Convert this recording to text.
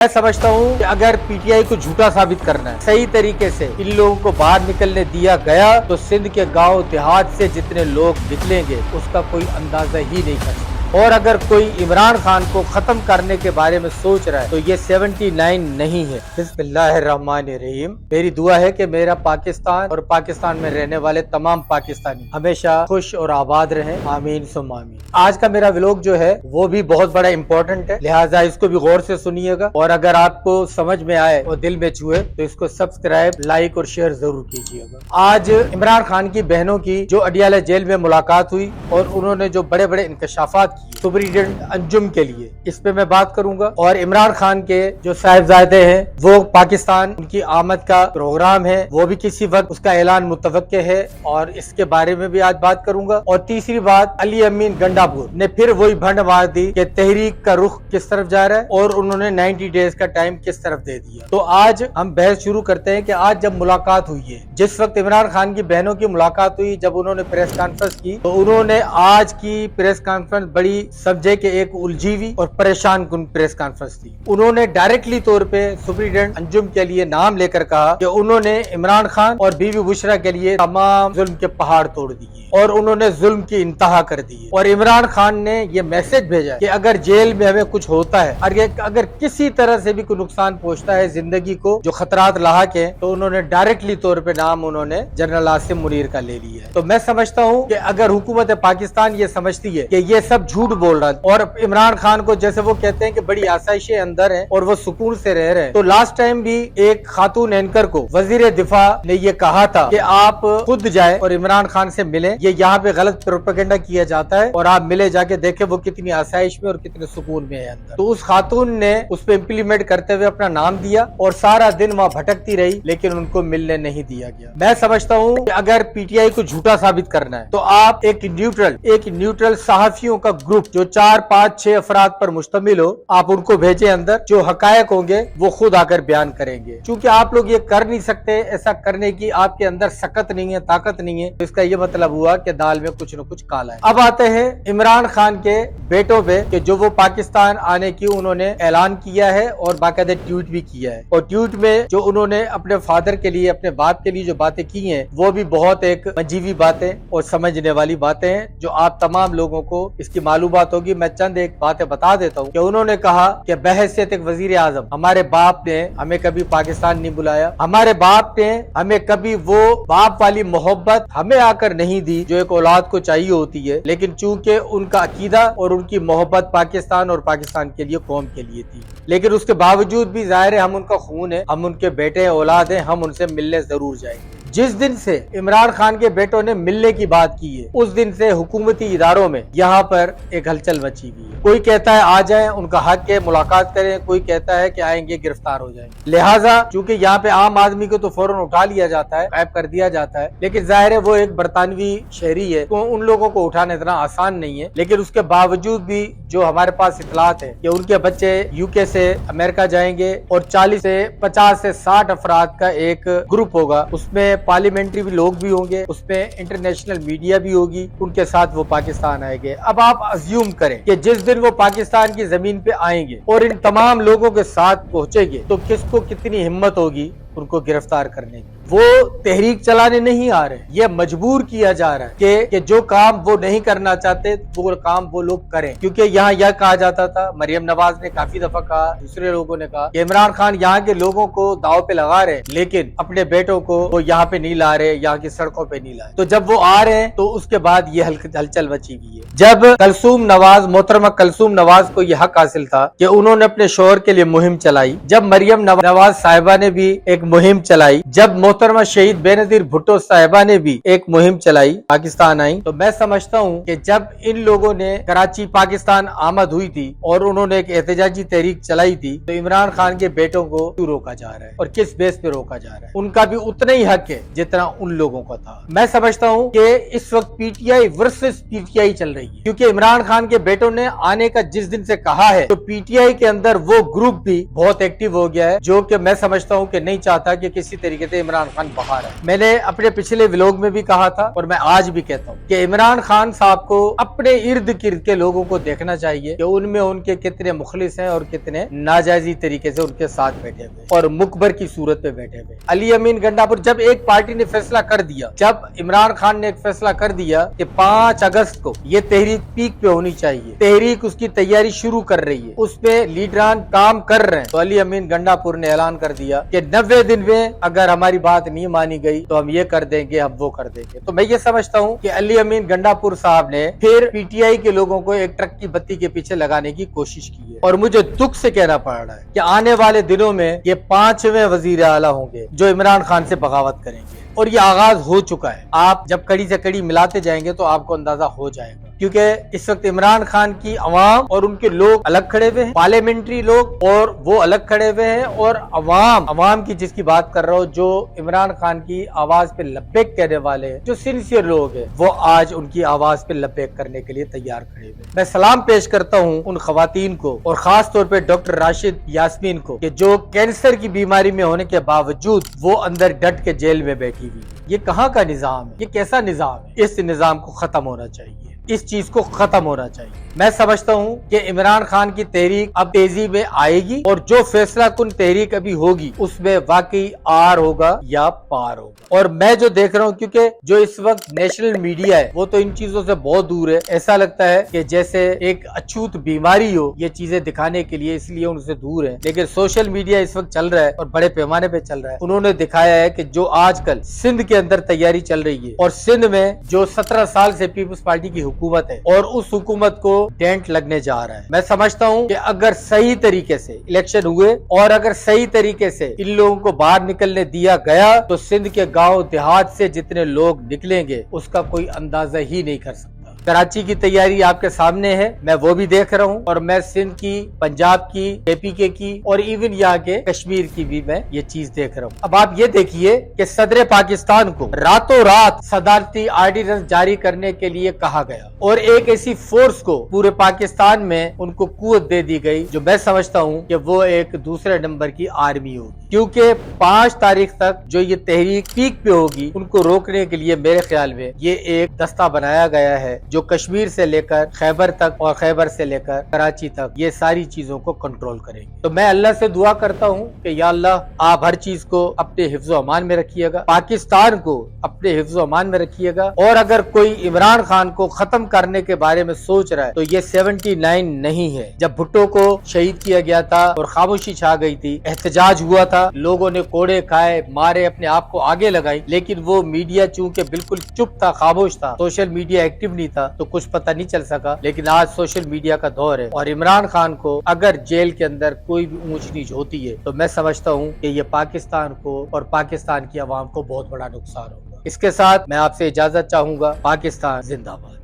मैं समझता हूँ कि अगर पीटीआई को झूठा साबित करना है, सही तरीके से इन लोगों को बाहर निकलने दिया गया तो सिंध के गांव देहात से जितने लोग निकलेंगे उसका कोई अंदाजा ही नहीं कर सकता। और अगर कोई इमरान खान को खत्म करने के बारे में सोच रहा है तो ये 79 नहीं है। बिस्मिल्लाहिर्रहमानिर्रहीम। मेरी दुआ है कि मेरा पाकिस्तान और पाकिस्तान में रहने वाले तमाम पाकिस्तानी हमेशा खुश और आबाद रहें। आमीन सुम्मा आमीन। आज का मेरा व्लॉग जो है वो भी बहुत बड़ा इम्पोर्टेंट है, लिहाजा इसको भी गौर से सुनिएगा और अगर आपको समझ में आए और दिल में छुए तो इसको सब्सक्राइब, लाइक और शेयर जरूर कीजिएगा। आज इमरान खान की बहनों की जो अडियाला जेल में मुलाकात हुई और उन्होंने जो बड़े बड़े इंकशाफात सुपरिटेंडेंट अंजुम के लिए, इस पे मैं बात करूंगा। और इमरान खान के जो साहिबजादे हैं वो पाकिस्तान, उनकी आमद का प्रोग्राम है, वो भी किसी वक्त उसका ऐलान मुतवक्के है और इसके बारे में भी आज बात करूंगा। और तीसरी बात, अली अमीन गंडापुर ने फिर वही भंड मार दी कि तहरीक का रुख किस तरफ जा रहा है और उन्होंने 90 डेज का टाइम किस तरफ दे दिया। तो आज हम बहस शुरू करते हैं कि आज जब मुलाकात हुई है, जिस वक्त इमरान खान की बहनों की मुलाकात हुई, जब उन्होंने प्रेस कॉन्फ्रेंस की तो उन्होंने आज की प्रेस कॉन्फ्रेंस बड़ी समझे कि एक उलझी हुई और परेशान कुन प्रेस कॉन्फ्रेंस थी। उन्होंने डायरेक्टली तौर पे सुपरिटेंडेंट अंजुम के लिए नाम लेकर कहा कि उन्होंने इमरान खान और बीवी बुशरा के लिए तमाम जुल्म के पहाड़ तोड़ दिए और उन्होंने जुल्म की इंतहा कर दी है। और इमरान खान ने ये मैसेज भेजा कि अगर जेल में हमें कुछ होता है और अगर किसी तरह से भी कोई नुकसान पहुंचता है जिंदगी को, जो खतरात लाहक है, तो उन्होंने डायरेक्टली तौर पे नाम उन्होंने जनरल आसिम मुनीर का ले लिया है। तो मैं समझता हूँ कि अगर हुकूमत पाकिस्तान ये समझती है कि ये सब झूठ बोल रहा है और इमरान खान को जैसे वो कहते हैं कि बड़ी आसाइशें अंदर हैं और वो सुकून से रह रहे हैं, तो लास्ट टाइम भी एक खातून एंकर को वजीर दिफा ने ये कहा था कि आप खुद जाए और इमरान खान से मिलें, ये यहाँ पे गलत प्रोपेगेंडा किया जाता है और आप मिले जाके देखें वो कितनी आसाइश में और कितने सुकून में है अंदर। तो उस खातून ने उस पर इम्प्लीमेंट करते हुए अपना नाम दिया और सारा दिन वहाँ भटकती रही लेकिन उनको मिलने नहीं दिया गया। मैं समझता हूँ कि अगर पीटीआई को झूठा साबित करना है तो आप एक न्यूट्रल सहाफियों का ग्रुप जो 4, 5, 6 अफराद पर मुश्तमिल हो, आप उनको भेजे अंदर, जो हकायक होंगे वो खुद आकर बयान करेंगे। क्योंकि आप लोग ये कर नहीं सकते, ऐसा करने की आपके अंदर सकत नहीं है, ताकत नहीं है, तो इसका ये मतलब हुआ कि दाल में कुछ न कुछ काला है। अब आते हैं इमरान खान के बेटों पे कि जो वो पाकिस्तान आने की उन्होंने ऐलान किया है और बाकायदे ट्वीट भी किया है। और ट्वीट में जो उन्होंने अपने फादर के लिए, अपने बाप के लिए जो बातें की हैं वो भी बहुत एक मजीवी बातें और समझने वाली बातें हैं जो आप तमाम लोगों को इसकी मालूमात होगी। मैं चंद एक बातें बता देता हूँ कि उन्होंने कहा कि बहैसियत एक वजीर आजम हमारे बाप ने हमें कभी पाकिस्तान नहीं बुलाया, हमारे बाप ने हमें कभी वो बाप वाली मोहब्बत हमें आकर नहीं दी जो एक औलाद को चाहिए होती है, लेकिन चूंकि उनका अकीदा और उनकी मोहब्बत पाकिस्तान और पाकिस्तान के लिए, कौम के लिए थी, लेकिन उसके बावजूद भी जाहिर है हम उनका खून है, हम उनके बेटे औलाद हैं, हम उनसे मिलने जरूर जाएंगे। जिस दिन से इमरान खान के बेटों ने मिलने की बात की है उस दिन से हुकूमती इदारों में यहाँ पर एक हलचल मची हुई है। कोई कहता है आ जाएं, उनका हक है, मुलाकात करें, कोई कहता है कि आएंगे गिरफ्तार हो जाएंगे। लिहाजा चूंकि यहाँ पे आम आदमी को तो फौरन उठा लिया जाता है, गायब कर दिया जाता है, लेकिन जाहिर है वो एक बरतानवी शहरी है तो उन लोगों को उठाना इतना आसान नहीं है। लेकिन उसके बावजूद भी जो हमारे पास इतलात है कि उनके बच्चे यूके से अमेरिका जाएंगे और 40 से 50 से 60 अफराद का एक ग्रुप होगा, उसमें पार्लियामेंट्री भी लोग भी होंगे, उसमें इंटरनेशनल मीडिया भी होगी, उनके साथ वो पाकिस्तान आएंगे। अब आप अज्यूम करें कि जिस दिन वो पाकिस्तान की जमीन पे आएंगे और इन तमाम लोगों के साथ पहुंचेंगे तो किसको कितनी हिम्मत होगी उनको गिरफ्तार करने की। वो तहरीक चलाने नहीं आ रहे, ये मजबूर किया जा रहा है कि जो काम वो नहीं करना चाहते वो काम वो लोग करें। क्योंकि यहाँ यह कहा जाता था, मरियम नवाज ने काफी दफा कहा, दूसरे लोगों ने कहा कि इमरान खान यहाँ के लोगों को दाव पे लगा रहे लेकिन अपने बेटों को वो यहाँ पे नहीं ला रहे, यहाँ की सड़कों पे नहीं ला रहे। तो जब वो आ रहे हैं तो उसके बाद ये हलचल मची हुई है। जब मोहतरमा कलसूम नवाज को यह हक हासिल था कि उन्होंने अपने शोहर के लिए मुहिम चलाई, जब मरियम नवाज साहिबा ने भी एक मुहिम चलाई, जब मोहतरमा शहीद बेनजीर भुट्टो साहिबा ने भी एक मुहिम चलाई, पाकिस्तान आई, तो मैं समझता हूँ कि जब इन लोगों ने कराची पाकिस्तान आमद हुई थी और उन्होंने एक एहतजाजी तहरीक चलाई थी तो इमरान खान के बेटों को क्यों रोका जा रहा है और किस बेस पे रोका जा रहा है? उनका भी उतना ही हक है जितना उन लोगों का था। मैं समझता हूँ कि इस वक्त पीटीआई वर्सेस पीटीआई चल रही है क्योंकि इमरान खान के बेटों ने आने का जिस दिन से कहा है तो पीटीआई के अंदर वो ग्रुप भी बहुत एक्टिव हो गया है जो कि मैं समझता हूँ कि नहीं چاہتا کہ کسی طریقے سے عمران خان باہر ہے۔ میں نے اپنے پچھلے ولاگ میں بھی کہا تھا اور میں آج بھی کہتا ہوں کہ عمران خان صاحب کو اپنے ارد گرد کے لوگوں کو دیکھنا چاہیے کہ ان میں ان کے کتنے مخلص ہیں اور کتنے ناجائزی طریقے سے ان کے ساتھ بیٹھے ہوئے اور مقبر کی صورت پہ بیٹھے ہوئے۔ علی امین گنڈا پور جب ایک پارٹی نے فیصلہ کر دیا، جب عمران خان نے ایک فیصلہ کر دیا کہ 5 اگست کو یہ تحریک پیک پہ ہونی چاہیے، تحریک اس کی تیاری شروع کر رہی ہے، اس پہ لیڈران کام کر رہے ہیں، تو علی امین گنڈا پور نے اعلان کر دیا کہ 90 دن میں اگر ہماری بات نہیں مانی گئی تو ہم یہ کر دیں گے، ہم وہ کر دیں گے۔ تو میں یہ سمجھتا ہوں کہ علی امین گنڈا پور صاحب نے پھر پی ٹی آئی کے لوگوں کو ایک ٹرک کی بتی کے پیچھے لگانے کی کوشش کی ہے، اور مجھے دکھ سے کہنا پڑ رہا ہے کہ آنے والے دنوں میں یہ 5ویں وزیر اعلیٰ ہوں گے جو عمران خان سے بغاوت کریں گے، اور یہ آغاز ہو چکا ہے۔ آپ جب کڑی سے کڑی ملاتے جائیں گے تو آپ کو اندازہ ہو جائے گا، کیونکہ اس وقت عمران خان کی عوام اور ان کے لوگ الگ کھڑے ہوئے ہیں، پارلیمنٹری لوگ اور وہ الگ کھڑے ہوئے ہیں، اور عوام کی جس کی بات کر رہا ہوں، جو عمران خان کی آواز پہ لبیک کہنے والے ہیں، جو سنسیئر لوگ ہیں، وہ آج ان کی آواز پہ لبیک کرنے کے لیے تیار کھڑے ہوئے۔ میں سلام پیش کرتا ہوں ان خواتین کو، اور خاص طور پہ ڈاکٹر راشد یاسمین کو، کہ جو کینسر کی بیماری میں ہونے کے باوجود وہ اندر ڈٹ کے جیل میں بیٹھی ہوئی۔ یہ کہاں کا نظام ہے؟ یہ کیسا نظام ہے؟ اس نظام کو ختم ہونا چاہیے، اس چیز کو ختم ہونا چاہیے۔ میں سمجھتا ہوں کہ عمران خان کی تحریک اب تیزی میں آئے گی، اور جو فیصلہ کن تحریک ابھی ہوگی اس میں واقعی آر ہوگا یا پار ہوگا۔ اور میں جو دیکھ رہا ہوں، کیونکہ جو اس وقت نیشنل میڈیا ہے وہ تو ان چیزوں سے بہت دور ہے، ایسا لگتا ہے کہ جیسے ایک اچھوت بیماری ہو یہ چیزیں دکھانے کے لیے، اس لیے ان سے دور ہے۔ لیکن سوشل میڈیا اس وقت چل رہا ہے اور بڑے پیمانے پہ چل رہا ہے، انہوں نے دکھایا ہے کہ جو آج کل سندھ کے اندر تیاری چل رہی ہے، اور سندھ میں جو 17 سال سے پیپلز پارٹی کی حکومت ہے، اور اس حکومت کو ڈینٹ لگنے جا رہا ہے۔ میں سمجھتا ہوں کہ اگر صحیح طریقے سے الیکشن ہوئے اور اگر صحیح طریقے سے ان لوگوں کو باہر نکلنے دیا گیا تو سندھ کے گاؤں دیہات سے جتنے لوگ نکلیں گے اس کا کوئی اندازہ ہی نہیں کر سکتا۔ کراچی کی تیاری آپ کے سامنے ہے، میں وہ بھی دیکھ رہا ہوں، اور میں سندھ کی، پنجاب کی، اے پی کے کی، اور ایون یہاں کے کشمیر کی بھی میں یہ چیز دیکھ رہا ہوں۔ اب آپ یہ دیکھیے کہ صدر پاکستان کو راتوں رات صدارتی آرڈیننس جاری کرنے کے لیے کہا گیا، اور ایک ایسی فورس کو پورے پاکستان میں ان کو قوت دے دی گئی جو میں سمجھتا ہوں کہ وہ ایک دوسرے نمبر کی آرمی ہوگی، کیونکہ 5 تاریخ تک جو یہ تحریک پیک پہ ہوگی ان کو روکنے کے لیے میرے خیال میں یہ ایک دستہ بنایا گیا ہے جو کشمیر سے لے کر خیبر تک اور خیبر سے لے کر کراچی تک یہ ساری چیزوں کو کنٹرول کریں گے۔ تو میں اللہ سے دعا کرتا ہوں کہ یا اللہ آپ ہر چیز کو اپنے حفظ و امان میں رکھیے گا، پاکستان کو اپنے حفظ و امان میں رکھیے گا، اور اگر کوئی عمران خان کو ختم کرنے کے بارے میں سوچ رہا ہے تو یہ 79 نہیں ہے۔ جب بھٹو کو شہید کیا گیا تھا اور خاموشی چھا گئی تھی، احتجاج ہوا تھا، لوگوں نے کوڑے کھائے، مارے، اپنے آپ کو آگے لگائی، لیکن وہ میڈیا چونکہ بالکل چپ تھا، خاموش تھا، سوشل میڈیا ایکٹیو نہیں تھا، تو کچھ پتہ نہیں چل سکا۔ لیکن آج سوشل میڈیا کا دور ہے، اور عمران خان کو اگر جیل کے اندر کوئی بھی اونچ نیچ ہوتی ہے تو میں سمجھتا ہوں کہ یہ پاکستان کو اور پاکستان کی عوام کو بہت بڑا نقصان ہوگا۔ اس کے ساتھ میں آپ سے اجازت چاہوں گا۔ پاکستان زندہ باد۔